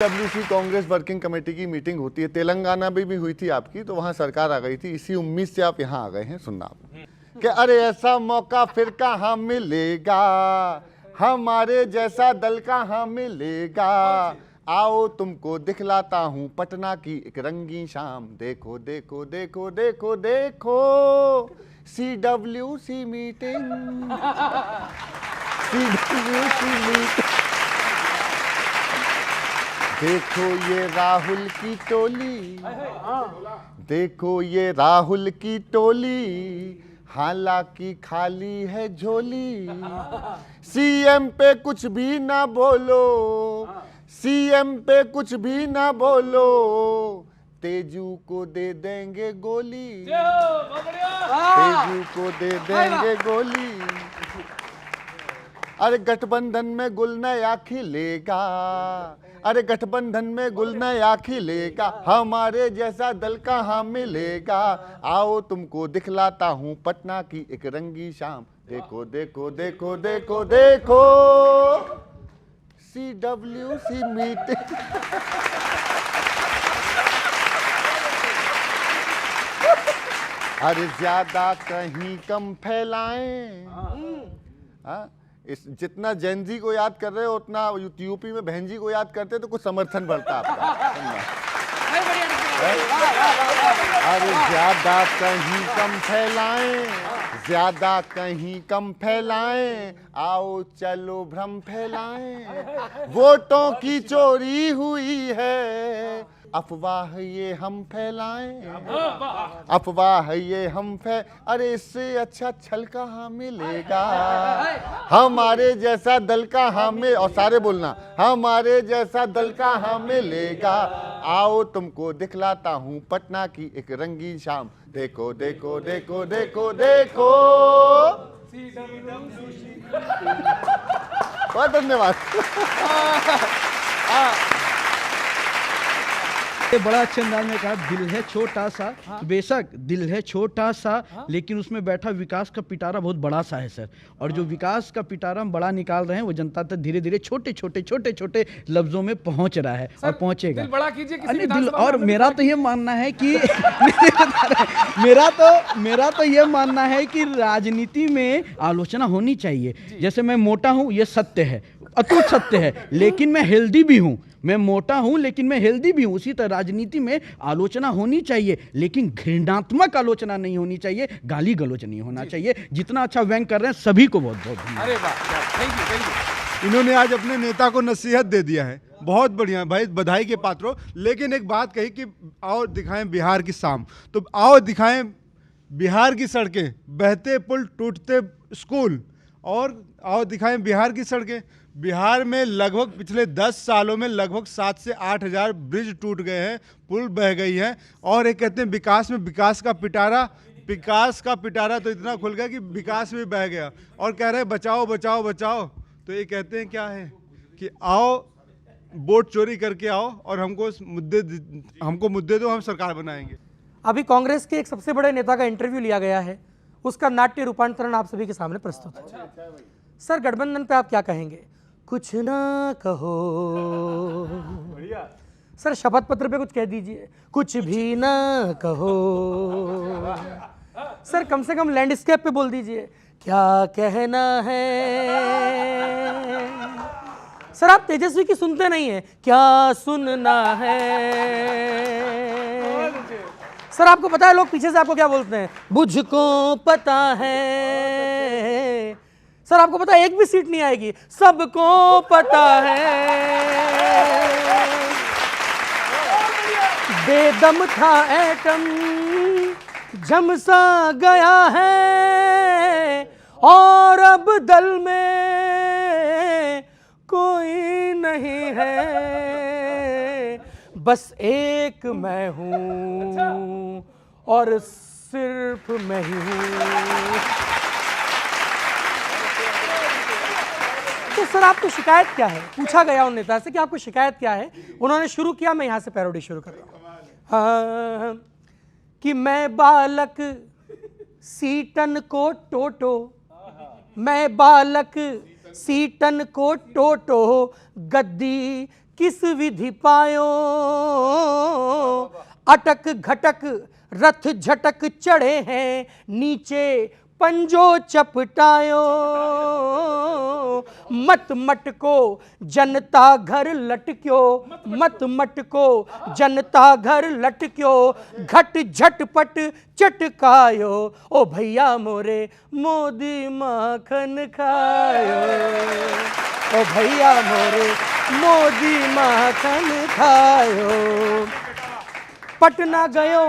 WC Congress working committee की meeting होती है, तेलंगाना में भी हुई थी आपकी, तो वहां सरकार आ गई थी। इसी उम्मीद से आप यहाँ आ गए हैं। सुनना आप कि अरे ऐसा मौका फिर कहाँ मिलेगा, हमारे जैसा दल कहाँ मिलेगा, आओ तुमको दिखलाता हूँ पटना की एक रंगीन शाम। देखो देखो देखो देखो देखो CWC मीटिंग, CWC मीटिंग। देखो ये राहुल की टोली, देखो ये राहुल की टोली, हालांकि खाली है झोली। सीएम पे कुछ भी ना बोलो, सीएम पे कुछ भी ना बोलो, तेजू को दे देंगे गोली, तेजू को दे देंगे गोली। अरे गठबंधन में गुल नया खिलेगा, अरे गठबंधन में गुल नया खिलेगा, हमारे जैसा दल कहाँ मिलेगा, आओ तुमको दिखलाता हूँ पटना की एक रंगी शाम। देखो देखो देखो देखो देखो CWC मीटिंग। अरे ज्यादा कहीं कम फैलाएं। इस जितना जैन जी को याद कर रहे हो उतना यूपी में बहन जी को याद करते तो कुछ समर्थन बढ़ता आपका। अरे ज्यादा कहीं कम फैलाएं, ज्यादा कहीं कम फैलाएं, आओ चलो भ्रम फैलाएं। वोटों की चोरी हुई है, अफवाह ये हम फैलाएं, अफवाह ये हम अरे इससे अच्छा छल कहाँ मिलेगा, हमारे जैसा दल कहाँ में, और सारे बोलना, हमारे जैसा दल कहाँ मिलेगा, आओ तुमको दिखलाता हूँ पटना की एक रंगीन शाम। देखो देखो देखो देखो देखो। बहुत धन्यवाद। ये बड़ा अच्छे अंदाज में कहा, दिल है छोटा सा। बेशक दिल है छोटा सा, लेकिन उसमें बैठा विकास का पिटारा बहुत बड़ा सा है सर। और जो विकास का पिटारा हम बड़ा निकाल रहे हैं वो जनता तक धीरे धीरे छोटे छोटे छोटे छोटे लफ्जों में पहुंच रहा है और पहुंचेगा। दिल बड़ा कीजिए किसी दिल। और मेरा तो ये मानना है कि मेरा तो ये मानना है कि राजनीति में आलोचना होनी चाहिए। जैसे मैं मोटा हूं, ये सत्य है, अटूट सत्य है, लेकिन मैं हेल्दी भी हूं। मैं मोटा हूं लेकिन मैं हेल्दी भी हूं। उसी तरह राजनीति में आलोचना होनी चाहिए, लेकिन घृणात्मक आलोचना नहीं होनी चाहिए, गाली गलौज नहीं होना चाहिए। जितना अच्छा व्यंग कर रहे हैं सभी को बहुत बहुत धन्यवाद। अरे वाह, थैंक यू थैंक यू। इन्होंने आज अपने नेता को नसीहत दे दिया है, बहुत बढ़िया भाई, बधाई के पात्र हो। लेकिन एक बात कही कि आओ दिखाएं बिहार की शाम, तो आओ दिखाएं बिहार की सड़कें, बहते पुल टूटते स्कूल, और आओ दिखाएं बिहार की सड़कें। बिहार में लगभग पिछले 10 सालों में लगभग 7 से 8 हज़ार ब्रिज टूट गए हैं, पुल बह गई हैं। और ये कहते हैं विकास में विकास का पिटारा तो इतना खुल गया कि विकास भी बह गया, और कह रहे हैं बचाओ बचाओ बचाओ। तो ये कहते हैं क्या है कि आओ वोट चोरी करके आओ और हमको मुद्दे दो, हम सरकार बनाएंगे। अभी कांग्रेस के एक सबसे बड़े नेता का इंटरव्यू लिया गया है, उसका नाट्य रूपांतरण आप सभी के सामने प्रस्तुत है। सर, गठबंधन पे आप क्या कहेंगे? कुछ ना कहो। सर, शपथ पत्र पे कुछ कह दीजिए, कुछ भी ना कहो। सर, कम से कम लैंडस्केप पे बोल दीजिए, क्या कहना है। सर, आप तेजस्वी की सुनते नहीं है, क्या सुनना है। सर, आपको पता है लोग पीछे से आपको क्या बोलते हैं? मुझको पता है। सर, आपको पता है एक भी सीट नहीं आएगी, सबको पता है। बेदम था एटम, झमसा गया है, और अब दल में कोई नहीं है, बस एक मैं हूं और सिर्फ मैं ही हूं। तो सर, आपको शिकायत क्या है? पूछा गया उन नेता से कि आपको शिकायत क्या है। उन्होंने शुरू किया, मैं यहां से पैरोडी शुरू कर रहा हूं। कि मैं बालक सीटन को टोटो, मैं बालक सीटन को टोटो, गद्दी किस विधि पायो, अटक घटक रथ झटक चढ़े हैं नीचे पंजो चपटायो, मत मट को जनता घर लटक्यो, मत मट को जनता घर लटक्यो, घट झटपट चटकायो, ओ भैया मोरे मोदी माखन खायो, ओ भैया मोरे मोदी माखन खायो। पटना गयो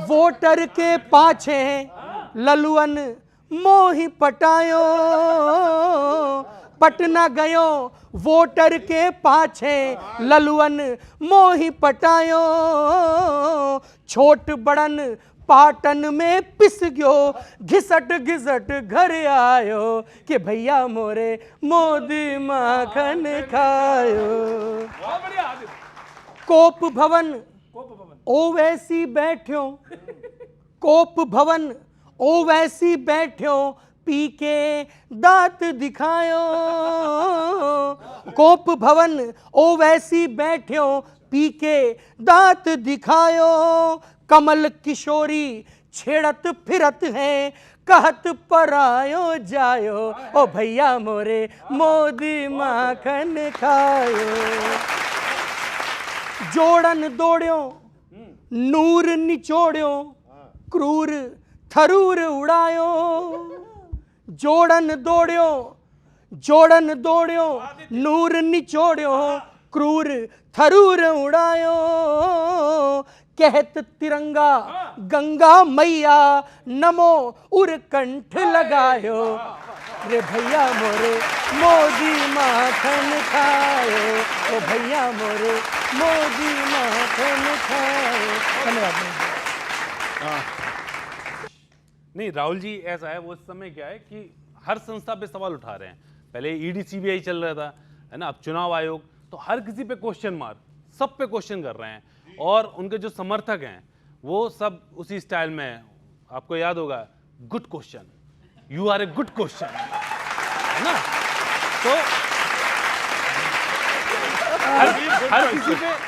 वोटर के पाछे, ललुअन मोहि पटायो, पटना गयो वोटर के पाछे, ललुअन मोहि पटायो, छोट बड़न पाटन में पिस गयो, घिसट घिसट घर आयो, कि भैया मोरे मोदी माखन खायो। कोप भवन ओ वैसी बैठ्यो, कोप भवन ओ वैसी बैठ्यो, पी के दांत दिखायो, कोप भवन ओ वैसी बैठ्यो, पी के दांत दिखायो, कमल किशोरी छेड़त फिरत है, कहत परायो जायो, ओ भैया मोरे मोदी माखन खायो। जोड़न दौड़्यो नूर निचोड़्यो, क्रूर थरूर उड़ायो, जोड़न दौड़्यो नूर निचोड़्यो, क्रूर थरूर उड़ायो, कहत तिरंगा गंगा मैया, नमो उर कंठ लगायो, रे भैया मोरे मोदी माखन खायो, ओ भैया मोरे मोदी माखन खायो। धन्यवाद। नहीं राहुल जी, ऐसा है वो इस समय क्या है कि हर संस्था पे सवाल उठा रहे हैं। पहले ईडी सीबीआई चल रहा था, है ना, अब चुनाव आयोग, तो हर किसी पे क्वेश्चन मार्क, सब पे क्वेश्चन कर रहे हैं, और उनके जो समर्थक हैं वो सब उसी स्टाइल में है। आपको याद होगा, good question, you are a good question, है ना। तो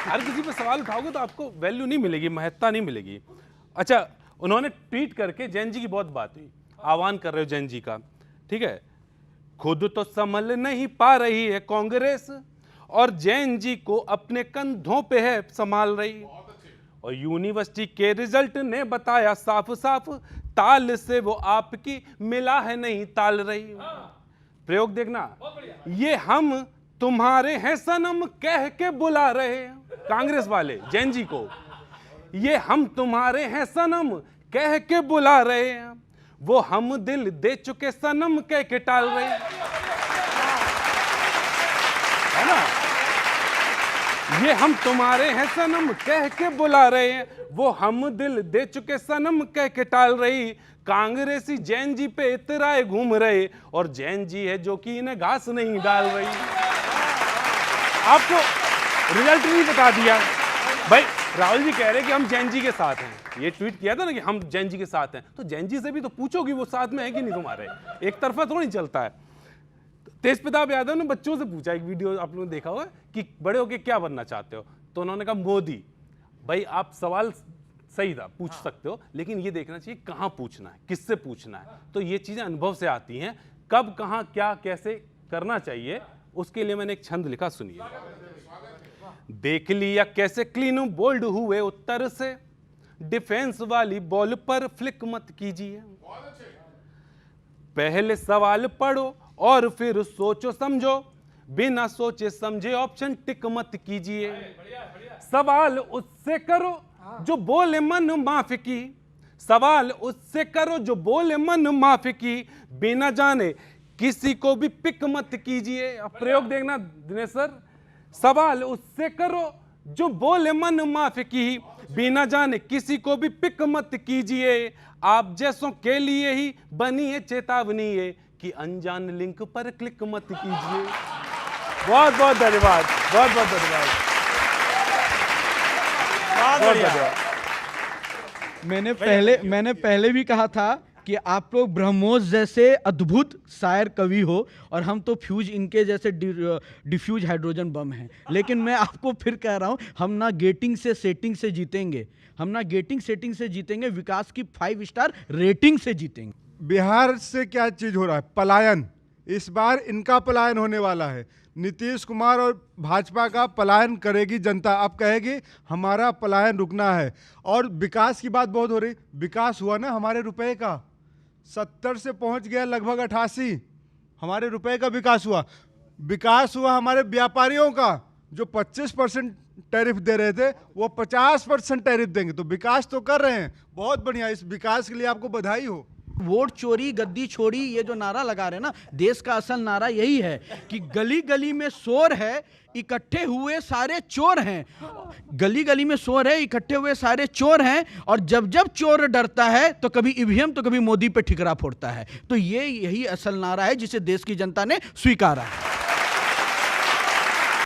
हर किसी पे सवाल उठाओगे तो आपको वैल्यू नहीं मिलेगी, महत्ता नहीं मिलेगी। अच्छा, उन्होंने ट्वीट करके जैन जी की बहुत बात हुई, आह्वान कर रहे हो जैन जी का, ठीक है। खुद तो संभल नहीं पा रही है कांग्रेस, और जैन जी को अपने कंधों पे है संभाल रही, और यूनिवर्सिटी के रिजल्ट ने बताया साफ साफ, ताल से वो आपकी मिला है नहीं ताल रही। प्रयोग देखना, ये हम तुम्हारे हैं सनम कह के बुला रहे हैं, कांग्रेस वाले जैन जी को, ये हम तुम्हारे हैं सनम कह के बुला रहे हैं, वो हम दिल दे चुके सनम कह के टाल रहे हैं, है ना। ये हम तुम्हारे हैं सनम कह के बुला रहे हैं, वो हम दिल दे चुके सनम कह के टाल रही, कांग्रेसी जैन जी पे इतराए घूम रहे, और जैन जी है जो कि इन्हें घास नहीं डाल रही। आपको रिजल्ट नहीं बता दिया भाई। राहुल जी कह रहे कि हम जैन जी के साथ हैं, ये ट्वीट किया था ना कि हम जैन जी के साथ हैं, तो जैन जी से भी तो पूछोगी वो साथ में है कि नहीं तुम्हारे, एक तरफा थोड़ी चलता है। तेज प्रताप यादव ने बच्चों से पूछा, एक वीडियो आप लोगों ने देखा होगा, कि बड़े होके क्या बनना चाहते हो, तो उन्होंने कहा मोदी। भाई आप सवाल सही था, पूछ सकते हो, लेकिन ये देखना चाहिए कहाँ पूछना है, किससे पूछना है, तो ये चीजें अनुभव से आती हैं, कब कहाँ क्या कैसे करना चाहिए। उसके लिए मैंने एक छंद लिखा, सुनिए। देख लिया कैसे क्लीन बोल्ड हुए उत्तर से, डिफेंस वाली बॉल पर फ्लिक मत कीजिए, पहले सवाल पढ़ो और फिर सोचो समझो, बिना सोचे समझे ऑप्शन टिक मत कीजिए, सवाल उससे करो जो बोले मन माफ की, सवाल उससे करो जो बोले मन माफ की, बिना जाने किसी को भी पिक मत कीजिए। अब प्रयोग देखना दिनेश सर, सवाल उससे करो जो बोले मन माफ की, बिना जाने किसी को भी पिक मत कीजिए, आप जैसों के लिए ही बनी है चेतावनी ये, कि अनजान लिंक पर क्लिक मत कीजिए। बहुत बहुत धन्यवाद, बहुत बहुत धन्यवाद, बहुत धन्यवाद। मैंने पहले भी कहा था कि आप लोग ब्रह्मोस जैसे अद्भुत शायर कवि हो और हम तो फ्यूज इनके जैसे डिफ्यूज हाइड्रोजन बम हैं। लेकिन मैं आपको फिर कह रहा हूं, हम ना गेटिंग से सेटिंग से जीतेंगे, हम ना गेटिंग सेटिंग से जीतेंगे, विकास की 5 स्टार रेटिंग से जीतेंगे। बिहार से क्या चीज हो रहा है? पलायन। इस बार इनका पलायन होने वाला है। नीतीश कुमार और भाजपा का पलायन करेगी जनता। अब कहेगी हमारा पलायन रुकना है। और विकास की बात बहुत हो रही, विकास हुआ ना हमारे रुपए का, 70 से पहुंच गया लगभग 88। हमारे रुपए का विकास हुआ। विकास हुआ हमारे व्यापारियों का, जो 25% टैरिफ दे रहे थे वो 50% टैरिफ देंगे। तो विकास तो कर रहे हैं, बहुत बढ़िया। इस विकास के लिए आपको बधाई हो। वोट चोरी गद्दी छोड़ी ये जो नारा लगा रहे हैं ना, देश का असल नारा यही है कि गली गली में शोर है, इकट्ठे हुए सारे चोर हैं। गली गली में शोर है, इकट्ठे हुए सारे चोर हैं। और जब जब चोर डरता है तो कभी ईवीएम तो कभी मोदी पे ठिकरा फोड़ता है। तो ये यही असल नारा है जिसे देश की जनता ने स्वीकारा है।